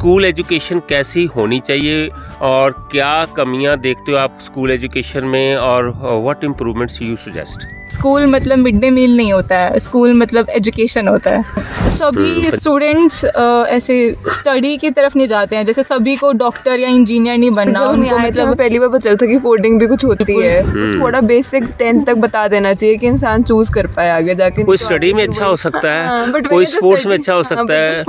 School education कैसी होनी चाहिए और क्या कमियां देखते हो आप स्कूल एजुकेशन में, और what improvements you suggest? School मतलब मिड डे मील नहीं होता है, स्कूल मतलब एजुकेशन होता है। सभी स्टूडेंट्स ऐसे स्टडी की तरफ नहीं जाते हैं, जैसे सभी को डॉक्टर या इंजीनियर नहीं बनना, उनको मतलब पहली बार पता चलता कि कोडिंग भी कुछ होती है। थोड़ा बेसिक 10th तक बता देना चाहिए कि इंसान चूज कर पाए आगे जाके। कोई स्टडी में अच्छा हो सकता है, कोई स्पोर्ट्स में अच्छा हो सकता है।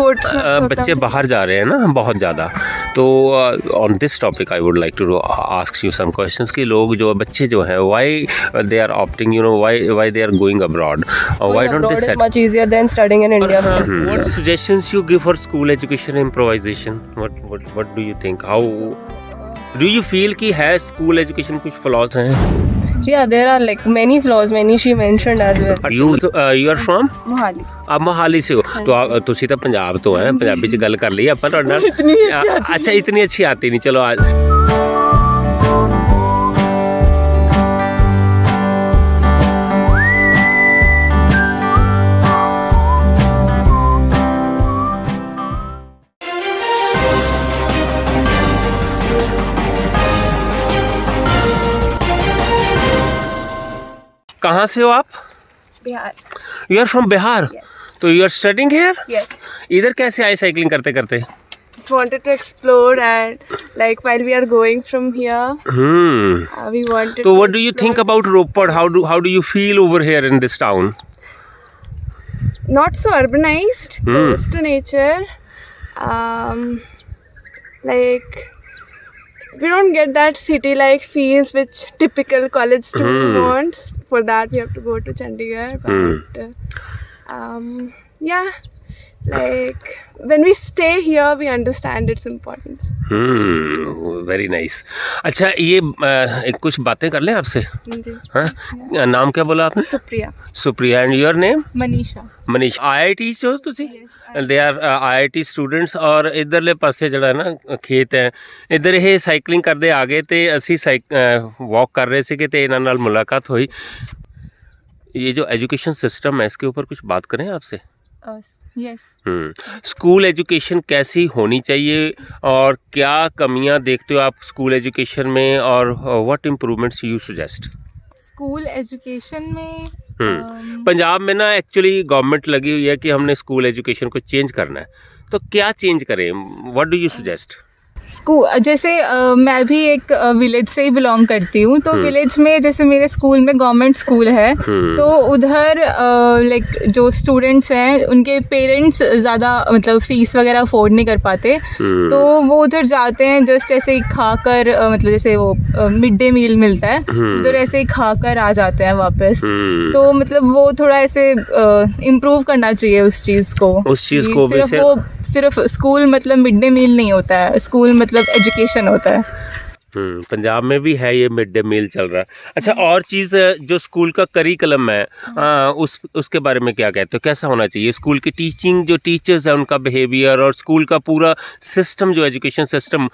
बच्चे बाहर जा रहे हैं ना बहुत ज़्यादा, तो on this topic I would like to ask you some questions कि लोग जो बच्चे जो हैं why they are opting, you know, why they are going abroad, why don't they set much easier than studying in India. What suggestions you give for school education improvisation? What do you think? How do you feel कि है school education कुछ flaws हैं? Yeah, there are like many flaws, many she mentioned as well. You are from? Mohali. आप मोहाली से हो, तो ਤੁਸੀਂ ਤਾਂ ਪੰਜਾਬ ਤੋਂ ਹੈ, ਪੰਜਾਬੀ ਚ ਗੱਲ ਕਰ ਲਈ ਆਪਾਂ ਤੁਹਾਡੇ ਨਾਲ। ਅੱਛਾ, इतनी अच्छी आती नहीं, चलो आज कहाँ से हो आप? Bihar. You are from Bihar? तो you are studying here? Yes. इधर कैसे आए साइकिलिंग करते करते? Just wanted to explore and like while we are going from here, we wanted. So what do you think about Ropar? How do you feel over here in this town? Not so urbanized, close to nature. Like we don't get that city-like feels which typical college student wants. For that, we have to go to Chandigarh. But yeah, like when we stay here, we understand its importance. Very nice. अच्छा, ये एक कुछ बातें कर लें आपसे? जी। हाँ, नाम क्या बोला आपने? Supriya. Supriya. And your name? Manisha. Manish. IIT चो तुसी? They are IIT students. और इधरले पासे ਜਿਹੜਾ ਨਾ ਖੇਤ ਹੈ, इधर ਇਹ ਸਾਈਕਲਿੰਗ ਕਰਦੇ ਆ ਗਏ ਤੇ ਅਸੀਂ वॉक कर रहे थे तो ਇਹਨਾਂ ਨਾਲ मुलाकात हुई। ये जो एजुकेशन सिस्टम है इसके ऊपर कुछ बात करें आपसे? यस। स्कूल एजुकेशन कैसी होनी चाहिए और क्या कमियां देखते हो आप स्कूल एजुकेशन में, और what improvements you suggest? School education में पंजाब में ना एक्चुअली गवर्नमेंट लगी हुई है कि हमने स्कूल एजुकेशन को चेंज करना है, तो क्या चेंज करें? What do you suggest? School जैसे मैं भी एक विलेज से ही बिलोंग करती हूँ, तो विलेज में जैसे मेरे स्कूल में गवर्नमेंट स्कूल है, तो उधर लाइक जो स्टूडेंट्स हैं उनके पेरेंट्स ज़्यादा मतलब फ़ीस वगैरह अफोर्ड नहीं कर पाते, तो वो उधर जाते हैं जस्ट ऐसे ही खाकर, मतलब जैसे वो मिड डे मील मिलता है उधर ऐसे ही खाकर आ जाते हैं वापस। तो मतलब वो थोड़ा ऐसे इम्प्रूव करना चाहिए उस चीज़ को सिर्फ स्कूल मतलब मिड डे मील नहीं होता है, स्कूल मतलब एजुकेशन होता है। पंजाब में भी है ये मिड डे मील चल रहा है। अच्छा, और चीज़ जो स्कूल का करिकुलम है, उसके बारे में क्या कहते हो? कैसा होना चाहिए स्कूल की टीचिंग, जो टीचर्स हैं उनका बिहेवियर, और स्कूल का पूरा सिस्टम जो एजुकेशन सिस्टम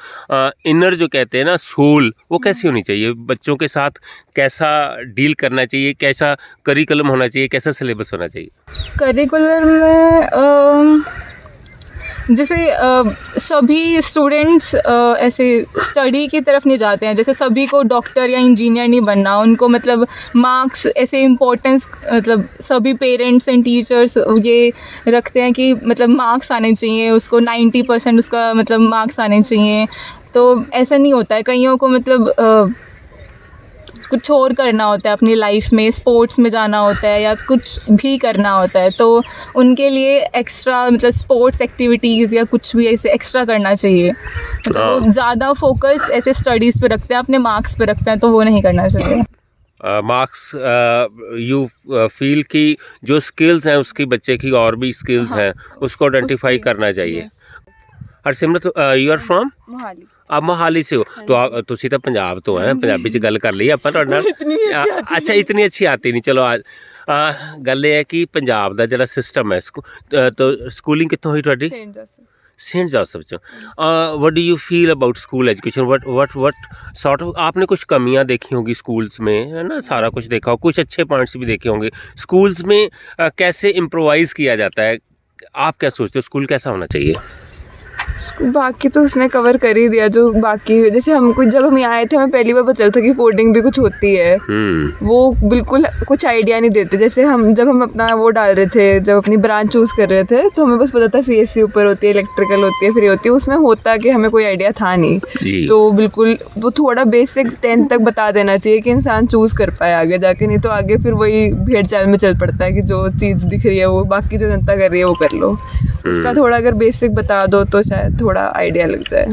इनर जो कहते हैं ना सोल, वो कैसी होनी चाहिए? बच्चों के साथ कैसा डील करना चाहिए, कैसा करिकुलम होना चाहिए, कैसा सिलेबस होना चाहिए? करिकुलम में जैसे सभी स्टूडेंट्स ऐसे स्टडी की तरफ नहीं जाते हैं, जैसे सभी को डॉक्टर या इंजीनियर नहीं बनना, उनको मतलब मार्क्स ऐसे इम्पोर्टेंस, मतलब सभी पेरेंट्स एंड टीचर्स ये रखते हैं कि मतलब मार्क्स आने चाहिए उसको, 90% उसका मतलब मार्क्स आने चाहिए। तो ऐसा नहीं होता है, कईयों को मतलब कुछ और करना होता है अपनी लाइफ में, स्पोर्ट्स में जाना होता है या कुछ भी करना होता है, तो उनके लिए एक्स्ट्रा मतलब स्पोर्ट्स एक्टिविटीज़ या कुछ भी ऐसे एक्स्ट्रा करना चाहिए। मतलब वो ज़्यादा फोकस ऐसे स्टडीज़ पे रखते हैं, अपने मार्क्स पे रखते हैं, तो वो नहीं करना चाहिए। मार्क्स यू फील कि जो स्किल्स हैं उसकी बच्चे की और भी स्किल्स हैं उसको आइडेंटिफाई करना चाहिए। Harsimrat, you are from? Mohali. आप मोहाली से हो, तो ਤੁਸੀਂ ਤਾਂ ਪੰਜਾਬ ਤੋਂ ਹੈ, ਪੰਜਾਬੀ ਚ ਗੱਲ ਕਰ ਲਈ ਆਪਾਂ ਤੁਹਾਡੇ ਨਾਲ। ਅੱਛਾ, इतनी अच्छी आती नहीं, चलो आज ਗੱਲ ਇਹ ਹੈ ਕਿ ਪੰਜਾਬ ਦਾ ਜਿਹੜਾ ਸਿਸਟਮ ਹੈ, तो ਸਕੂਲਿੰਗ ਕਿੱਥੋਂ ਹੋਈ ਤੁਹਾਡੀ? सेंट जोसेफ चो। What do you feel about school education? What sort of, आपने कुछ कमियां देखी होंगी स्कूल्स में, है ना, सारा कुछ देखा हो, कुछ अच्छे पॉइंट्स भी देखे होंगे स्कूल्स में। कैसे इम्प्रोवाइज़ किया जाता है, आप क्या सोचते हो स्कूल कैसा होना चाहिए? बाकी तो उसने कवर कर ही दिया जो बाकी, जैसे हमको जब हम यहाँ आए थे हमें पहली बार पता चला था कि कोडिंग भी कुछ होती है। वो बिल्कुल कुछ आइडिया नहीं देते। जैसे जब हम अपना वो डाल रहे थे, जब अपनी ब्रांच चूज़ कर रहे थे, तो हमें बस पता था CSC ऊपर होती है, इलेक्ट्रिकल होती है, फिर होती है, उसमें होता कि हमें कोई आइडिया था नहीं। तो बिल्कुल वो थोड़ा बेसिक 10th तक बता देना चाहिए कि इंसान चूज़ कर पाए आगे जाके, नहीं तो आगे फिर वही भेड़ चाल में चल पड़ता है कि जो चीज़ दिख रही है वो बाकी जो जनता कर रही है वो कर लो। उसका थोड़ा अगर बेसिक बता दो तो शायद थोड़ा आइडिया लग जाए।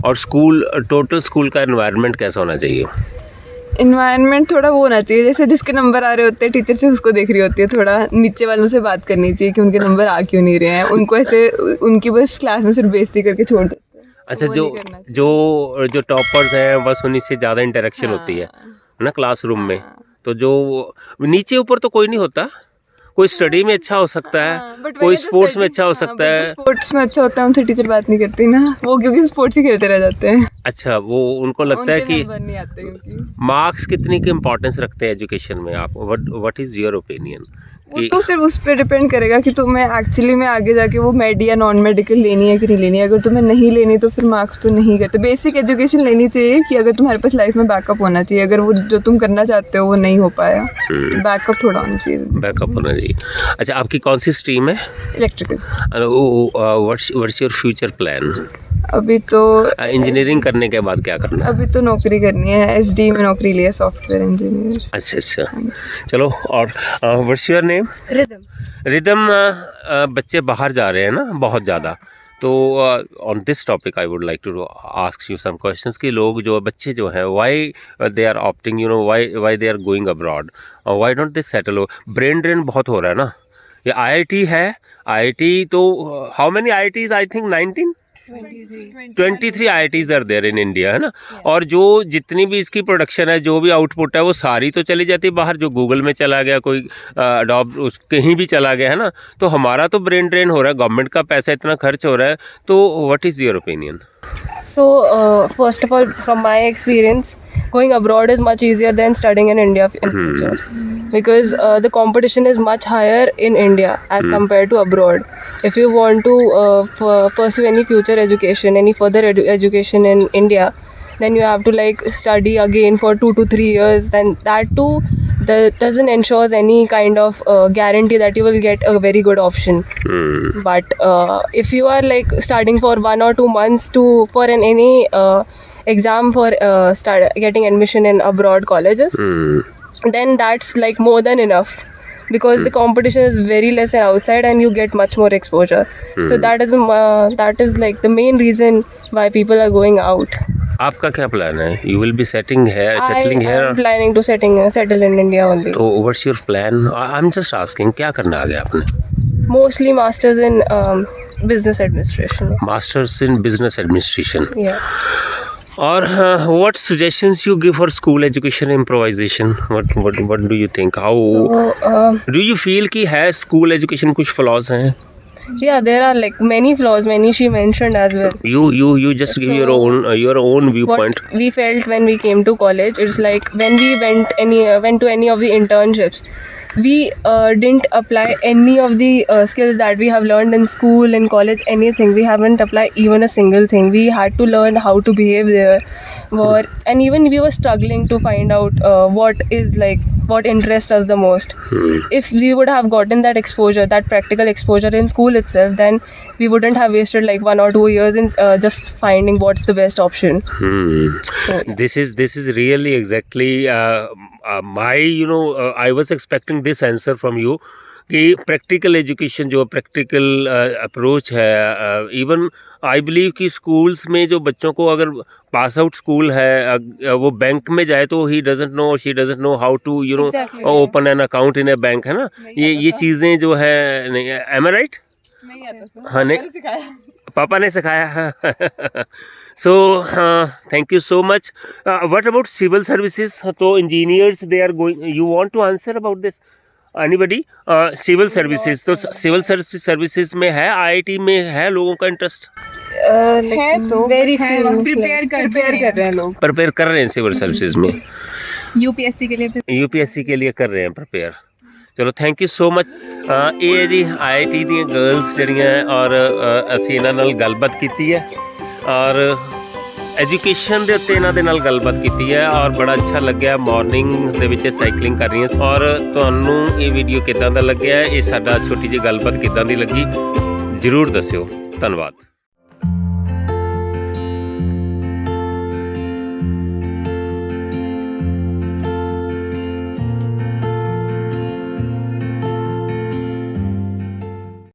और टोटल स्कूल का एनवायरनमेंट कैसा होना चाहिए? इन्वायरमेंट थोड़ा वो होना चाहिए, जैसे जिसके नंबर आ रहे होते हैं टीचर से उसको देख रही होती है, थोड़ा नीचे वालों से बात करनी चाहिए कि उनके नंबर आ क्यों नहीं रहे हैं, उनको ऐसे उनकी बस क्लास में सिर्फ बेइज्जती करके छोड़ देते हैं। अच्छा, जो टॉपर्स हैं बस उन्हीं से ज़्यादा इंटरेक्शन होती है ना क्लासरूम में। तो जो नीचे ऊपर तो कोई नहीं होता, कोई स्टडी में अच्छा हो सकता है, कोई स्पोर्ट्स में अच्छा हो सकता है। स्पोर्ट्स में अच्छा होता है उनसे टीचर बात नहीं करती ना, वो क्योंकि स्पोर्ट्स ही खेलते रह जाते हैं। अच्छा, वो उनको लगता है कि नहीं आते क्योंकि मार्क्स कितनी की इम्पोर्टेंस रखते हैं एजुकेशन में। आप व्हाट इज़ योर ओपिनियन? वो तो सिर्फ उस पर डिपेंड करेगा कि तुम्हें एक्चुअली में आगे जाके वो मेड या नॉन मेडिकल लेनी है कि नहीं लेनी है। अगर तुम्हें नहीं लेनी तो फिर मार्क्स तो नहीं करते। बेसिक एजुकेशन लेनी चाहिए कि अगर तुम्हारे पास लाइफ में बैकअप होना चाहिए, अगर वो जो तुम करना चाहते हो वो नहीं हो पाया, बैकअप थोड़ा होना चाहिए। बैकअप होना चाहिए। अच्छा, आपकी कौन सी स्ट्रीम है? Electrical. What's your future plan? अभी तो इंजीनियरिंग करने के बाद क्या करना है? अभी तो नौकरी करनी है, SD में नौकरी ली है, सॉफ्टवेयर इंजीनियर। अच्छा, चलो। और व्हाट्स योर नेम? रिदम। बच्चे बाहर जा रहे हैं ना बहुत ज़्यादा, तो on this topic I would like to ask you some questions कि लोग जो बच्चे जो हैं why they are opting, you know, why they are going abroad, और why don't they settle. Brain drain बहुत हो रहा है ना। ये IIT है, IIT तो how many IITs? I think 23 IITs are there in India, है ना। और जो जितनी भी इसकी प्रोडक्शन है, जो भी आउटपुट है, वो सारी तो चली जाती है बाहर। जो गूगल में चला गया, कोई अडोब कहीं भी चला गया, है ना। तो हमारा तो ब्रेन ड्रेन हो रहा है, गवर्नमेंट का पैसा इतना खर्च हो रहा है। तो what is your opinion? So, first of all, from my experience, going abroad is much easier than studying in India in future, because the competition is much higher in India as compared to abroad. If you want to pursue any future education, any further education in India, then you have to like study again for 2 to 3 years. Then that too, that doesn't ensure any kind of guarantee that you will get a very good option. But if you are like studying for 1 or 2 months for any exam for getting admission in abroad colleges, then that's like more than enough, because the competition is very less outside and you get much more exposure. So that is like the main reason why people are going out. आपका क्या plan है? You will be setting here, settling I here? am planning to settle in India only. तो what's your plan? I am just asking, क्या करना आगे आपने? Mostly masters in business administration. Masters in business administration. Yeah. और what suggestions you give for school education improvisation? What do you think? How So, do you feel कि है school education कुछ flaws हैं? yeah, there are like many flaws. Many she mentioned as well. You just give your own viewpoint. What we felt when we came to college, it's like when we went to any of the internships, we didn't apply any of the skills that we have learned in school, in college, anything. We haven't applied even a single thing. We had to learn how to behave there, and even we were struggling to find out what interests us the most. If we would have gotten that exposure, that practical exposure in school itself, then we wouldn't have wasted like 1 or 2 years in just finding what's the best option. So, This is really exactly my, I was expecting this answer from you कि practical education, जो practical approach है, even I believe कि schools में जो बच्चों को अगर pass out school है, वो बैंक में जाए तो he doesn't know, she doesn't know how to Exactly, open an account in a bank, है ना। ये चीज़ें जो है, नहीं, एम आई राइट? नहीं आता। हाँ, नहीं, पापा ने सिखाया। So thank you so much. What about civil services? तो engineers they are going, you want to answer about this? Anybody? Civil services, तो सिविल सर्विसेज में है, IIT में है लोगों का इंटरेस्ट? है तो very few. प्रिपेयर कर रहे हैं लोग। प्रिपेयर कर रहे हैं सिविल सर्विसेज में? UPSC के लिए UPSC के लिए कर रहे हैं प्रिपेयर। ਚਲੋ ਥੈਂਕ ਯੂ ਸੋ ਮਚ। ਇਹ ਹੈ ਜੀ IIT ਦੀਆਂ ਗਰਲਸ ਜਿਹੜੀਆਂ ਔਰ ਅਸੀਂ ਇਹਨਾਂ ਨਾਲ ਗੱਲਬਾਤ ਕੀਤੀ ਹੈ ਔਰ ਐਜੂਕੇਸ਼ਨ ਦੇ ਉੱਤੇ ਇਹਨਾਂ ਦੇ ਨਾਲ ਗੱਲਬਾਤ ਕੀਤੀ ਹੈ ਔਰ ਬੜਾ ਅੱਛਾ ਲੱਗਿਆ। ਮਾਰਨਿੰਗ ਦੇ ਵਿੱਚ ਸਾਈਕਲਿੰਗ ਕਰ ਰਹੀਆਂ ਔਰ ਤੁਹਾਨੂੰ ਇਹ ਵੀਡੀਓ ਕਿੱਦਾਂ ਦਾ ਲੱਗਿਆ, ਇਹ ਸਾਡਾ ਛੋਟੀ ਜਿਹੀ ਗੱਲਬਾਤ ਕਿੱਦਾਂ ਦੀ ਲੱਗੀ, ਜ਼ਰੂਰ ਦੱਸਿਓ। ਧੰਨਵਾਦ।